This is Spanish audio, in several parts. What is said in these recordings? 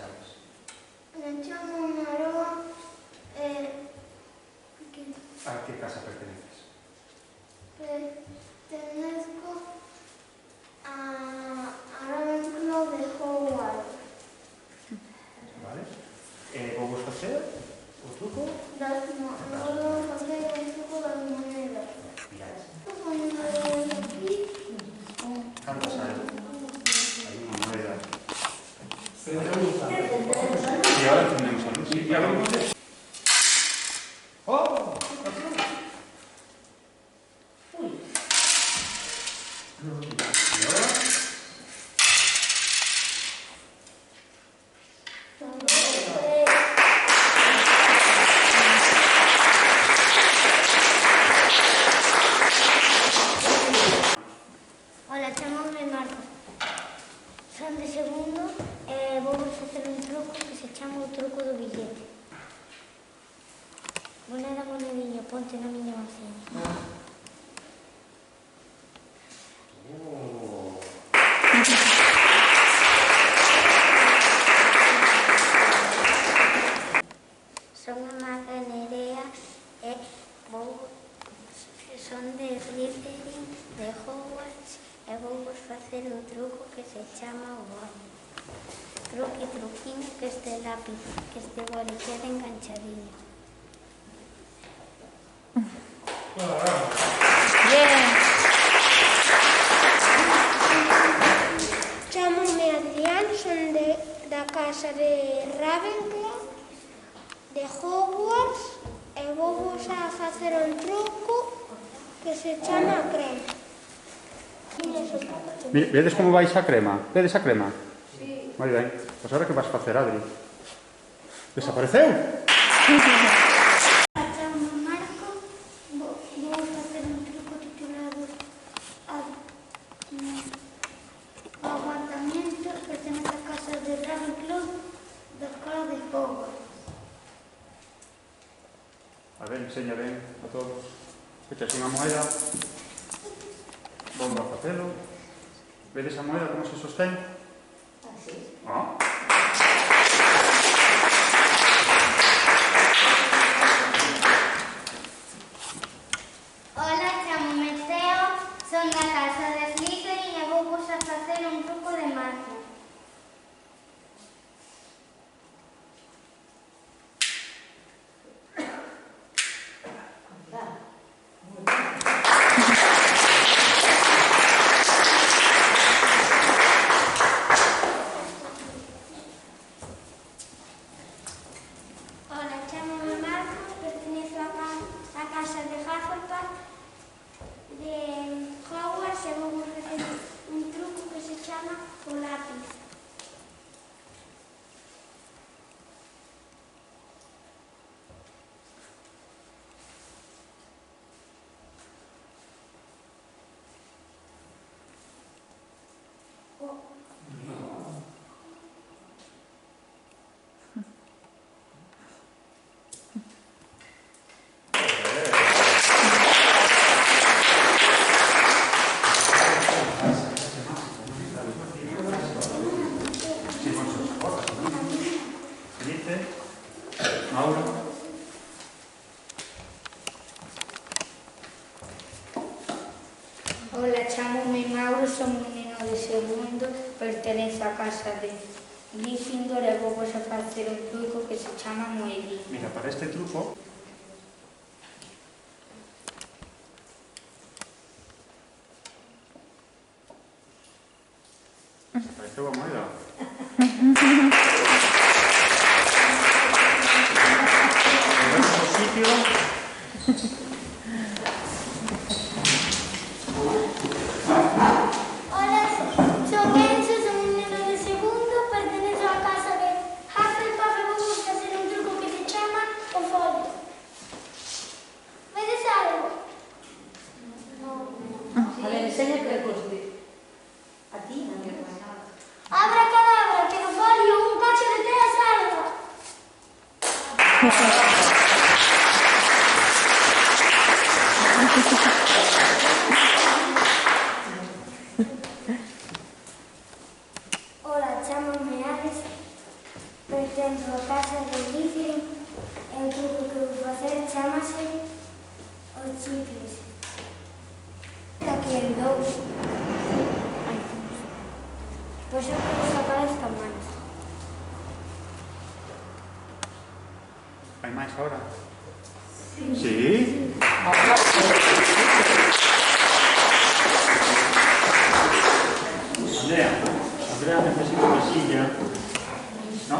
chamas? Me chamo Maroa. A que casa perteneces? Pertenezco a Ravenclaw de Hogwarts. Vale? Vou vos facer o truco? Vou facer un truco das monedas. Mirad. Vou poner aquí. Cantas hai? Hai unha moneda. E agora entendemos a luz. E agora entendemos. Oh! Hola, chamame Marta. Son de segundo e vou facer un truco que se chama o truco do billete. Moneda, monediño, ponte na miña vacina. Son a Maga Nerea e son de Slytherin, de Hogwarts, e vou vos facer un truco que se chama o boli. Truqui, truquiño, que este lápiz, que este boli quede enganchadiño. Bien. Chámome Adrián, son da casa de Ravenclaw, de Hogwarts, e vou vos a facer un truco que se chama crema. Vedes como vais a crema? Vedes a crema? Sí. Moi ben. Pois agora que vas facer, Adri? Desapareceu? Chamo Marco, vou facer un truco titulado O aguardamiento, pertenece a casa de Ravenclaw, da escola de Hogwarts. A ver, enseña ben a todos. Echas unha moeda. Vamos a facelo. Vedes a moeda como se sostén? Así. Ah. Hola, chamome Teo, son da casa de Slytherin e vou vos a facer un truco de magia. Hola, chamome Marco, pertenezo a casa de Hufflepuff, de Hogwarts, e vou vos facer un truco que se chama o lápiz. Felipe, Mauro. Hola, chamome Mauro, son un neno de segundo, pertenece a casa de Gryffindor e vou vos a facer un truco que se chama moedín. Mira, para este truco apareceu a moeda. Volvemos ao sitio. Hola, son Enzo, son un neno de segundo, pertenezo a casa de Hufflepuff e vou vos facer un truco que se chama o folio. Vedes algo? Vale, enseña que coste. A ti non me pasa. Abra cadabra, que no folio un cacho de tea salga. Hola, chamome Alex, centro da casa de Slytherin e o truco que vou facer chamase os chicles. Aquí en dous. Pois eu quero sacar esta máis. Hai máis ahora? Sí? Andrea, necesito una silla. ¿No?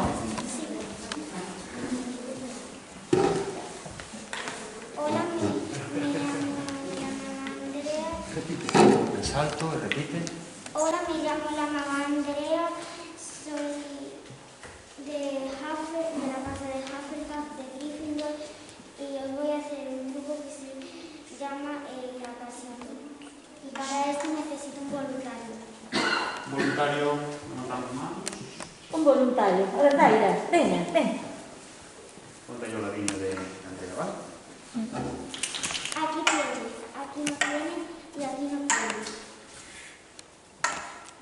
Hola, me llamo Andrea. El salto, repite. Hola, me llamo la mamá Andrea. Soy de la casa de Hufflepuff, de Gryffindor, y os voy a hacer un truco que se llama la casita. Y para esto necesito un voluntario. Voluntario, anotamos manos. Un voluntario. A ver, Daira, veña, ven. Ponte yo la línea de Andrea, ¿vale? Aquí tienes, aquí no tiene y aquí no tiene.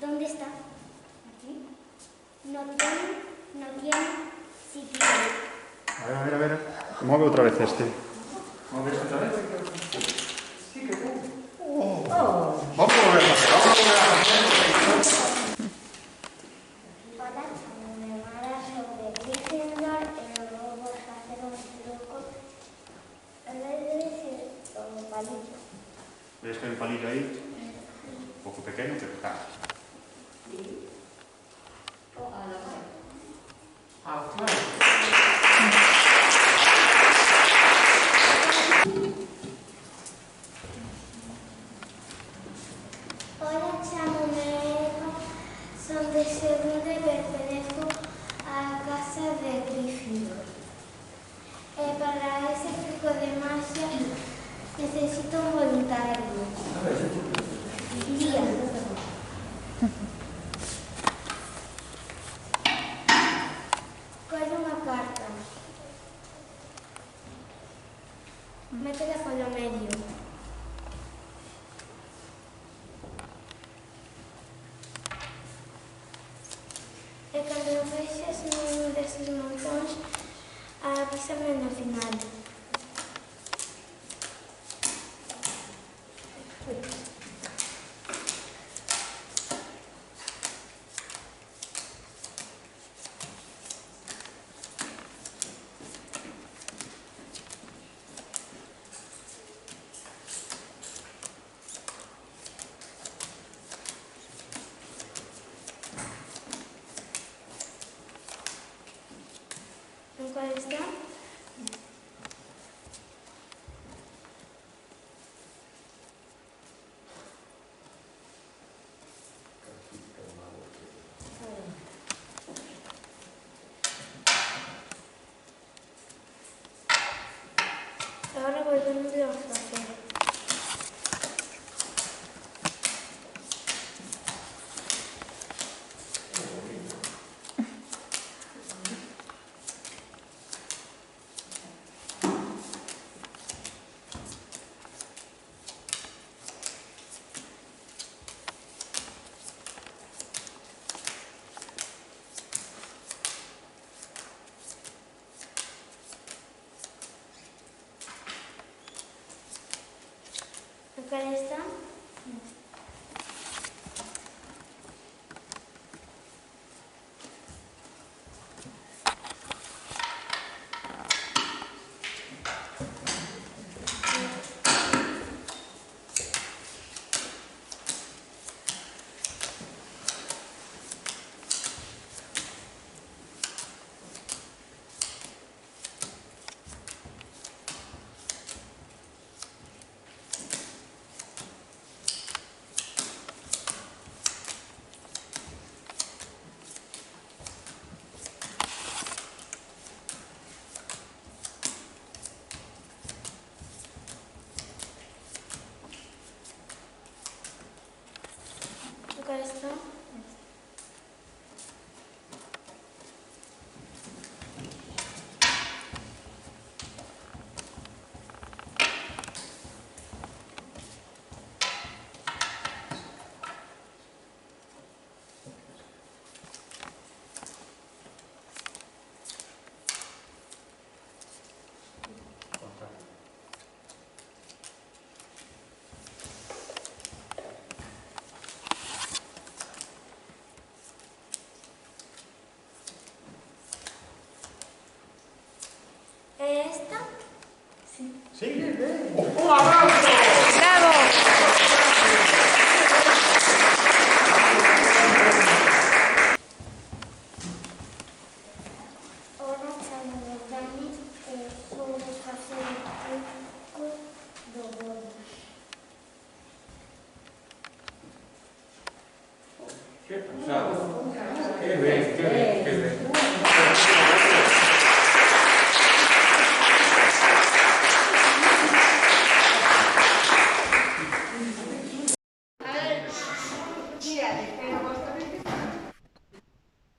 ¿Dónde está? Aquí. No tiene, sí tiene. A ver. Mueve otra vez este. ¿Mueves otra vez? Oh. Vamos a volver a hacer. Hola, chamo, me mara sobre Gryffindor e logo vou facer un truco. En vez de decir o palillo. ¿Ves que hay un palillo ahí? Un poco pequeño, pero está. Ah, claro. Hola, chamo, son de segundo e pertenezco á casa de Gryffindor. E para ese truco de magia necesito un voluntario. Día. Colle unha carta. Métela polo medio. E cando o vexes nun deses montóns, avísame no final. En cual está? Ahora volvemos a facer. En cual está? Esta. Sí. ¡Un aplauso! ¡Bravo! Ora chamo Dani e vou facer un truco do gordo. ¡Qué pasado! ¡Qué bien, qué bien, qué bien!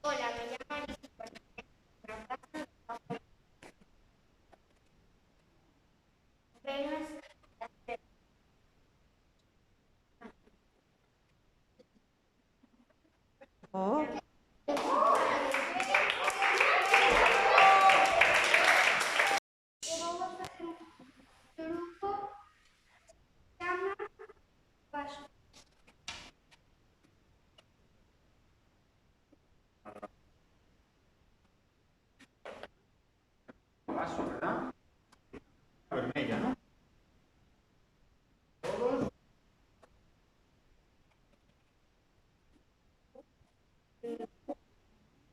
Hola, me llamo Alicia por la casa. Vengas a hacer. Oh. Vou facer un truco chama paso. Paso, ¿verdad? La vermella, ¿no? Todos.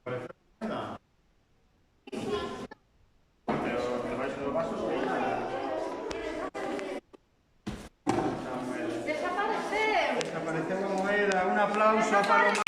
¿Parece nada? Pero te vais a los vasos y desapareció la moneda. Un aplauso para los